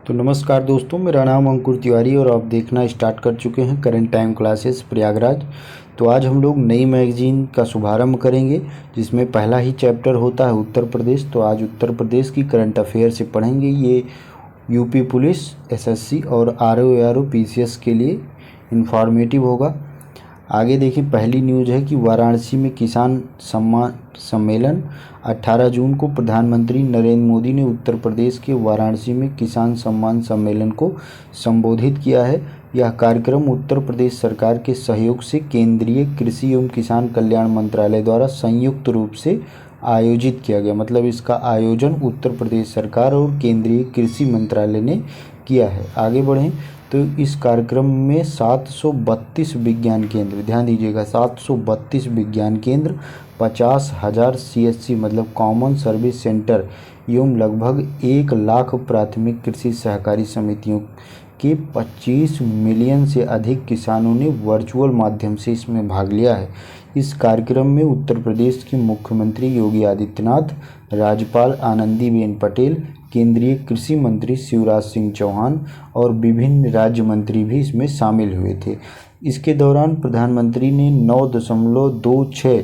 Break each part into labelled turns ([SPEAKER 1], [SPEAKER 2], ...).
[SPEAKER 1] तो नमस्कार दोस्तों, मेरा नाम अंकुर तिवारी और आप देखना स्टार्ट कर चुके हैं करंट टाइम क्लासेस प्रयागराज। तो आज हम लोग नई मैगजीन का शुभारंभ करेंगे जिसमें पहला ही चैप्टर होता है उत्तर प्रदेश। तो आज उत्तर प्रदेश की करंट अफेयर से पढ़ेंगे। ये यूपी पुलिस, एसएससी और आरओ एआरओ पीसीएस के लिए इंफॉर्मेटिव होगा। आगे देखिए, पहली न्यूज़ है कि वाराणसी में किसान सम्मान सम्मेलन। 18 जून को प्रधानमंत्री नरेंद्र मोदी ने उत्तर प्रदेश के वाराणसी में किसान सम्मान सम्मेलन को संबोधित किया है। यह कार्यक्रम उत्तर प्रदेश सरकार के सहयोग से केंद्रीय कृषि एवं किसान कल्याण मंत्रालय द्वारा संयुक्त रूप से आयोजित किया गया। मतलब इसका आयोजन उत्तर प्रदेश सरकार और केंद्रीय कृषि मंत्रालय ने किया है। आगे बढ़ें तो इस कार्यक्रम में 732 विज्ञान केंद्र, ध्यान दीजिएगा 732 विज्ञान केंद्र, 50,000 सीएससी मतलब कॉमन सर्विस सेंटर एवं लगभग 1 लाख प्राथमिक कृषि सहकारी समितियों के 25 मिलियन से अधिक किसानों ने वर्चुअल माध्यम से इसमें भाग लिया है। इस कार्यक्रम में उत्तर प्रदेश के मुख्यमंत्री योगी आदित्यनाथ, राज्यपाल आनंदीबेन पटेल, केंद्रीय कृषि मंत्री शिवराज सिंह चौहान और विभिन्न राज्य मंत्री भी इसमें शामिल हुए थे। इसके दौरान प्रधानमंत्री ने 9.26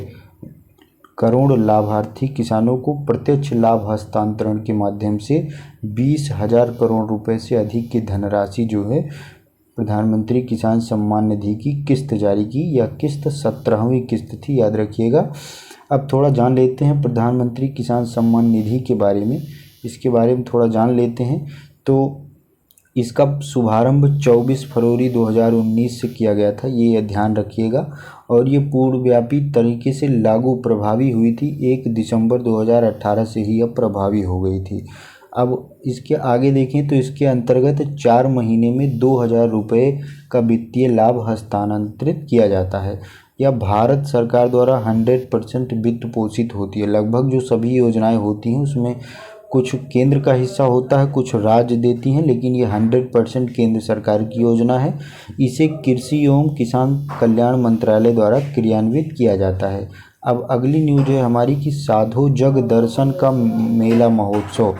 [SPEAKER 1] करोड़ लाभार्थी किसानों को प्रत्यक्ष लाभ हस्तांतरण के माध्यम से 20,000 करोड़ रुपए से अधिक की धनराशि जो है प्रधानमंत्री किसान सम्मान निधि की किस्त जारी की। यह किस्त 17वीं किस्त थी, याद रखिएगा। अब थोड़ा जान लेते हैं प्रधानमंत्री किसान सम्मान निधि के बारे में। इसके बारे में थोड़ा जान लेते हैं। तो इसका शुभारंभ 24 फरवरी 2019 से किया गया था, ये ध्यान रखिएगा। और ये पूर्वव्यापी तरीके से लागू प्रभावी हुई थी। 1 दिसंबर 2018 से ही यह प्रभावी हो गई थी। अब इसके आगे देखें तो इसके अंतर्गत 4 महीने में 2,000 रुपये का वित्तीय लाभ हस्तांतरित किया जाता है। यह भारत सरकार द्वारा 100% वित्त पोषित होती है। लगभग जो सभी योजनाएं होती हैं उसमें कुछ केंद्र का हिस्सा होता है, कुछ राज्य देती हैं, लेकिन ये 100% केंद्र सरकार की योजना है। इसे कृषि एवं किसान कल्याण मंत्रालय द्वारा क्रियान्वित किया जाता है। अब अगली न्यूज है हमारी कि साधु जग दर्शन का मेला महोत्सव।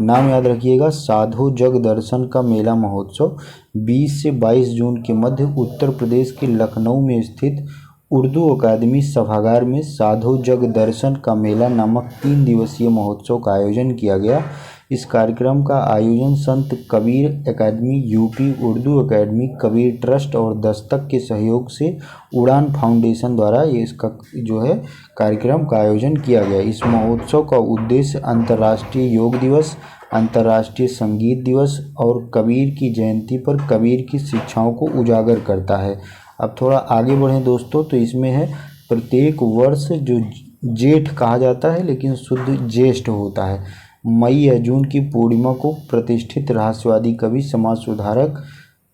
[SPEAKER 1] नाम याद रखिएगा, साधु जग दर्शन का मेला महोत्सव 20 से 22 जून के मध्य उत्तर प्रदेश के लखनऊ में स्थित उर्दू अकादमी सभागार में साधु जग दर्शन का मेला नामक 3 दिवसीय महोत्सव का आयोजन किया गया। इस कार्यक्रम का आयोजन संत कबीर एकेडमी, यूपी उर्दू अकादमी, कबीर ट्रस्ट और दस्तक के सहयोग से उड़ान फाउंडेशन द्वारा ये इसका जो है कार्यक्रम का आयोजन किया गया। इस महोत्सव का उद्देश्य अंतर्राष्ट्रीय योग दिवस, अंतर्राष्ट्रीय संगीत दिवस और कबीर की जयंती पर कबीर की शिक्षाओं को उजागर करता है। अब थोड़ा आगे बढ़ें दोस्तों, तो इसमें है प्रत्येक वर्ष जो जेठ कहा जाता है लेकिन शुद्ध ज्येष्ठ होता है, मई या जून की पूर्णिमा को प्रतिष्ठित रहस्यवादी कवि समाज सुधारक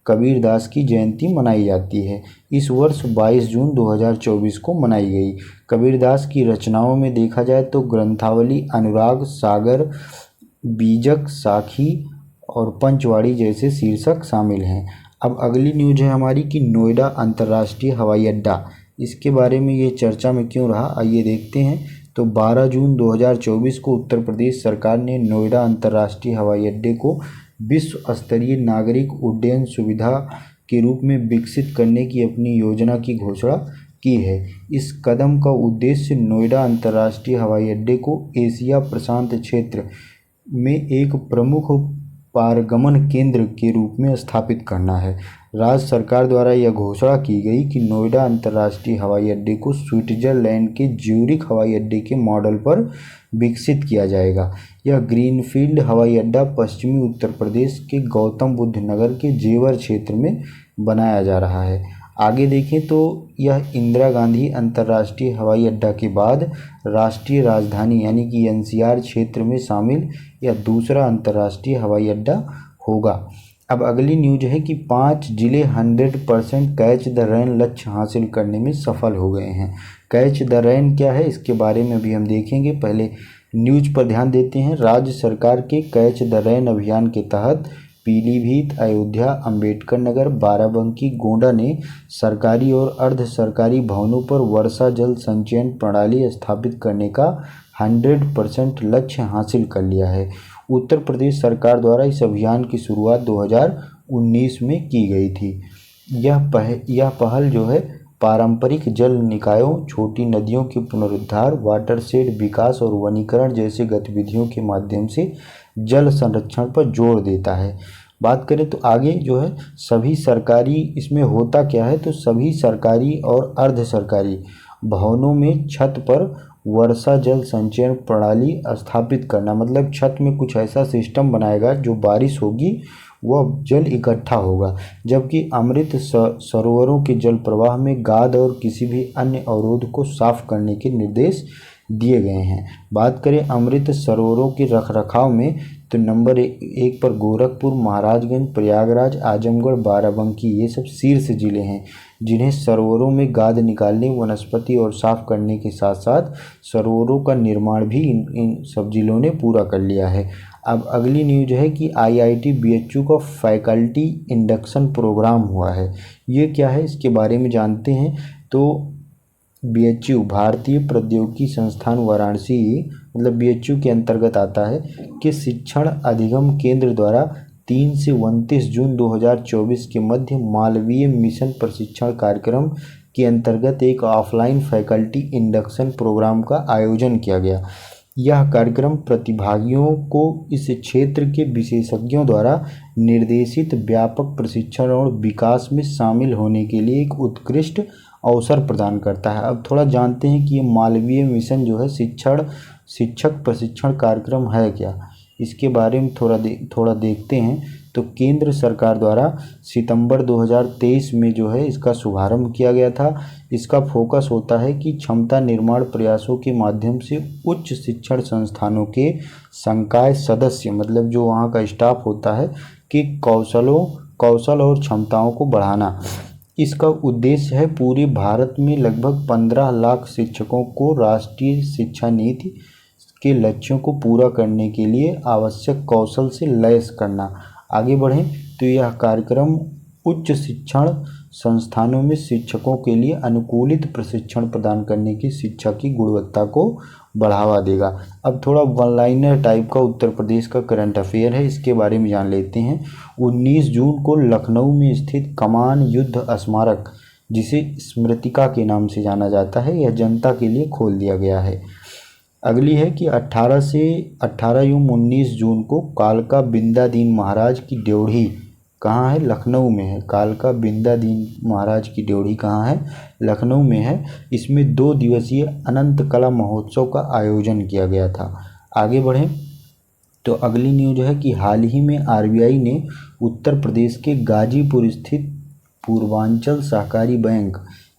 [SPEAKER 1] कबीरदास की जयंती मनाई जाती है। इस वर्ष 22 जून 2024 को मनाई गई। कबीरदास की रचनाओं में देखा जाए तो ग्रंथावली, अनुराग सागर, बीजक, साखी और पंचवाड़ी जैसे शीर्षक शामिल हैं। अब अगली न्यूज है हमारी कि नोएडा अंतर्राष्ट्रीय हवाई अड्डा। इसके बारे में ये चर्चा में क्यों रहा, आइए देखते हैं। तो 12 जून 2024 को उत्तर प्रदेश सरकार ने नोएडा अंतर्राष्ट्रीय हवाई अड्डे को विश्व स्तरीय नागरिक उड्डयन सुविधा के रूप में विकसित करने की अपनी योजना की घोषणा की है। इस कदम का उद्देश्य नोएडा अंतर्राष्ट्रीय हवाई अड्डे को एशिया प्रशांत क्षेत्र में एक प्रमुख पारगमन केंद्र के रूप में स्थापित करना है। राज्य सरकार द्वारा यह घोषणा की गई कि नोएडा अंतर्राष्ट्रीय हवाई अड्डे को स्विट्जरलैंड के ज्यूरिख हवाई अड्डे के मॉडल पर विकसित किया जाएगा। यह ग्रीनफील्ड हवाई अड्डा पश्चिमी उत्तर प्रदेश के गौतम बुद्ध नगर के जेवर क्षेत्र में बनाया जा रहा है। आगे देखें तो यह इंदिरा गांधी अंतर्राष्ट्रीय हवाई अड्डा के बाद राष्ट्रीय राजधानी यानी कि एनसीआर क्षेत्र में शामिल यह दूसरा अंतर्राष्ट्रीय हवाई अड्डा होगा। अब अगली न्यूज है कि 5 जिले 100% कैच द रैन लक्ष्य हासिल करने में सफल हो गए हैं। कैच द रैन क्या है इसके बारे में भी हम देखेंगे, पहले न्यूज पर ध्यान देते हैं। राज्य सरकार के कैच द रैन अभियान के तहत पीलीभीत, अयोध्या, अंबेडकर नगर, बाराबंकी, गोंडा ने सरकारी और अर्ध सरकारी भवनों पर वर्षा जल संचयन प्रणाली स्थापित करने का 100% लक्ष्य हासिल कर लिया है। उत्तर प्रदेश सरकार द्वारा इस अभियान की शुरुआत 2019 में की गई थी। यह पहल जो है पारंपरिक जल निकायों, छोटी नदियों के पुनरुद्धार, वाटरशेड विकास और वनीकरण जैसे गतिविधियों के माध्यम से जल संरक्षण पर जोर देता है। बात करें तो आगे जो है सभी सरकारी, इसमें होता क्या है तो सभी सरकारी और अर्ध सरकारी भवनों में छत पर वर्षा जल संचयन प्रणाली स्थापित करना, मतलब छत में कुछ ऐसा सिस्टम बनाएगा जो बारिश होगी वह जल इकट्ठा होगा। जबकि अमृत सरोवरों के जल प्रवाह में गाद और किसी भी अन्य अवरोध को साफ करने के निर्देश दिए गए हैं। बात करें अमृत सरोवरों के रखरखाव में तो नंबर 1 पर गोरखपुर, महाराजगंज, प्रयागराज, आजमगढ़, बाराबंकी ये सब शीर्ष जिले हैं जिन्हें सरोवरों में गाद निकालने, वनस्पति और साफ करने के साथ साथ सरोवरों का निर्माण भी इन सब जिलों ने पूरा कर लिया है। अब अगली न्यूज है कि IIT BHU का फैकल्टी इंडक्शन प्रोग्राम हुआ है। ये क्या है इसके बारे में जानते हैं। तो BHU भारतीय प्रौद्योगिकी संस्थान वाराणसी, मतलब BHU के अंतर्गत आता है कि शिक्षण अधिगम केंद्र द्वारा 3 से 29 जून 2024 के मध्य मालवीय मिशन प्रशिक्षण कार्यक्रम के अंतर्गत एक ऑफलाइन फैकल्टी इंडक्शन प्रोग्राम का आयोजन किया गया। यह कार्यक्रम प्रतिभागियों को इस क्षेत्र के विशेषज्ञों द्वारा निर्देशित व्यापक प्रशिक्षण और विकास में शामिल होने के लिए एक उत्कृष्ट अवसर प्रदान करता है। अब थोड़ा जानते हैं कि ये मालवीय मिशन जो है शिक्षक प्रशिक्षण कार्यक्रम है क्या, इसके बारे में थोड़ा देखते हैं। तो केंद्र सरकार द्वारा सितंबर 2023 में जो है इसका शुभारंभ किया गया था। इसका फोकस होता है कि क्षमता निर्माण प्रयासों के माध्यम से उच्च शिक्षण संस्थानों के संकाय सदस्य, मतलब जो वहाँ का स्टाफ होता है, कि कौशल और क्षमताओं को बढ़ाना। इसका उद्देश्य है पूरे भारत में लगभग 15 लाख शिक्षकों को राष्ट्रीय शिक्षा नीति के लक्ष्यों को पूरा करने के लिए आवश्यक कौशल से लैस करना। आगे बढ़ें तो यह कार्यक्रम उच्च शिक्षण संस्थानों में शिक्षकों के लिए अनुकूलित प्रशिक्षण प्रदान करने की शिक्षा की गुणवत्ता को बढ़ावा देगा। अब थोड़ा वन लाइनर टाइप का उत्तर प्रदेश का करंट अफेयर है, इसके बारे में जान लेते हैं। 19 जून को लखनऊ में स्थित कमान युद्ध स्मारक, जिसे स्मृतिका के नाम से जाना जाता है, यह जनता के लिए खोल दिया गया है। अगली है कि 18 जून को कालका बिंदा दीन महाराज की ड्योढ़ी कहाँ है, लखनऊ में है। कालका बिंदा दीन महाराज की ड्योढ़ी कहाँ है, लखनऊ में है। इसमें 2 दिवसीय अनंत कला महोत्सव का आयोजन किया गया था। आगे बढ़ें तो अगली न्यूज है कि हाल ही में RBI ने उत्तर प्रदेश के गाजीपुर स्थित पूर्वांचल सहकारी बैंक,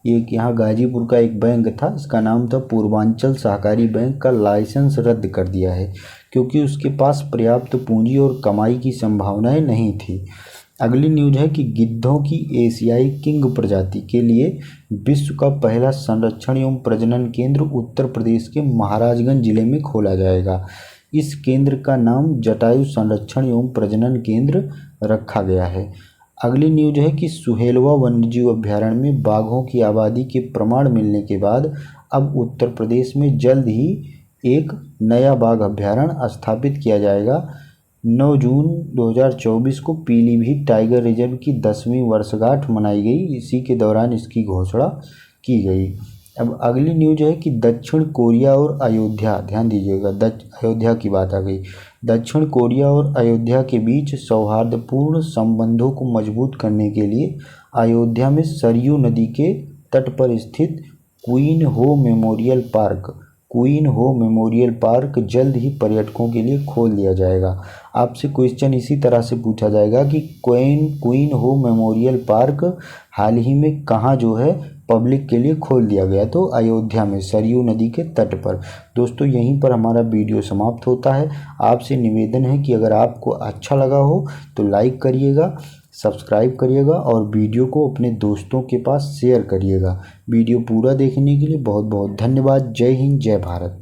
[SPEAKER 1] एक यहाँ गाजीपुर का एक बैंक था, इसका नाम था पूर्वांचल सहकारी बैंक, का लाइसेंस रद्द कर दिया है क्योंकि उसके पास पर्याप्त पूंजी और कमाई की संभावनाएं नहीं थी। अगली न्यूज है कि गिद्धों की एशियाई किंग प्रजाति के लिए विश्व का पहला संरक्षण एवं प्रजनन केंद्र उत्तर प्रदेश के महाराजगंज जिले में खोला जाएगा। इस केंद्र का नाम जटायु संरक्षण एवं प्रजनन केंद्र रखा गया है। अगली न्यूज है कि सुहेलवा वन्यजीव अभ्यारण्य में बाघों की आबादी के प्रमाण मिलने के बाद अब उत्तर प्रदेश में जल्द ही एक नया बाघ अभ्यारण्य स्थापित किया जाएगा। 9 जून 2024 को पीलीभीत टाइगर रिजर्व की 10वीं वर्षगांठ मनाई गई, इसी के दौरान इसकी घोषणा की गई। अब अगली न्यूज है कि दक्षिण कोरिया और अयोध्या, ध्यान दीजिएगा, अयोध्या की बात आ गई। दक्षिण कोरिया और अयोध्या के बीच सौहार्दपूर्ण संबंधों को मजबूत करने के लिए अयोध्या में सरयू नदी के तट पर स्थित क्वीन हो मेमोरियल पार्क जल्द ही पर्यटकों के लिए खोल दिया जाएगा। आपसे क्वेश्चन इसी तरह से पूछा जाएगा कि क्वीन हो मेमोरियल पार्क हाल ही में कहाँ जो है पब्लिक के लिए खोल दिया गया, तो अयोध्या में सरयू नदी के तट पर। दोस्तों यहीं पर हमारा वीडियो समाप्त होता है। आपसे निवेदन है कि अगर आपको अच्छा लगा हो तो लाइक करिएगा, सब्सक्राइब करिएगा और वीडियो को अपने दोस्तों के पास शेयर करिएगा। वीडियो पूरा देखने के लिए बहुत बहुत धन्यवाद। जय हिंद, जय भारत।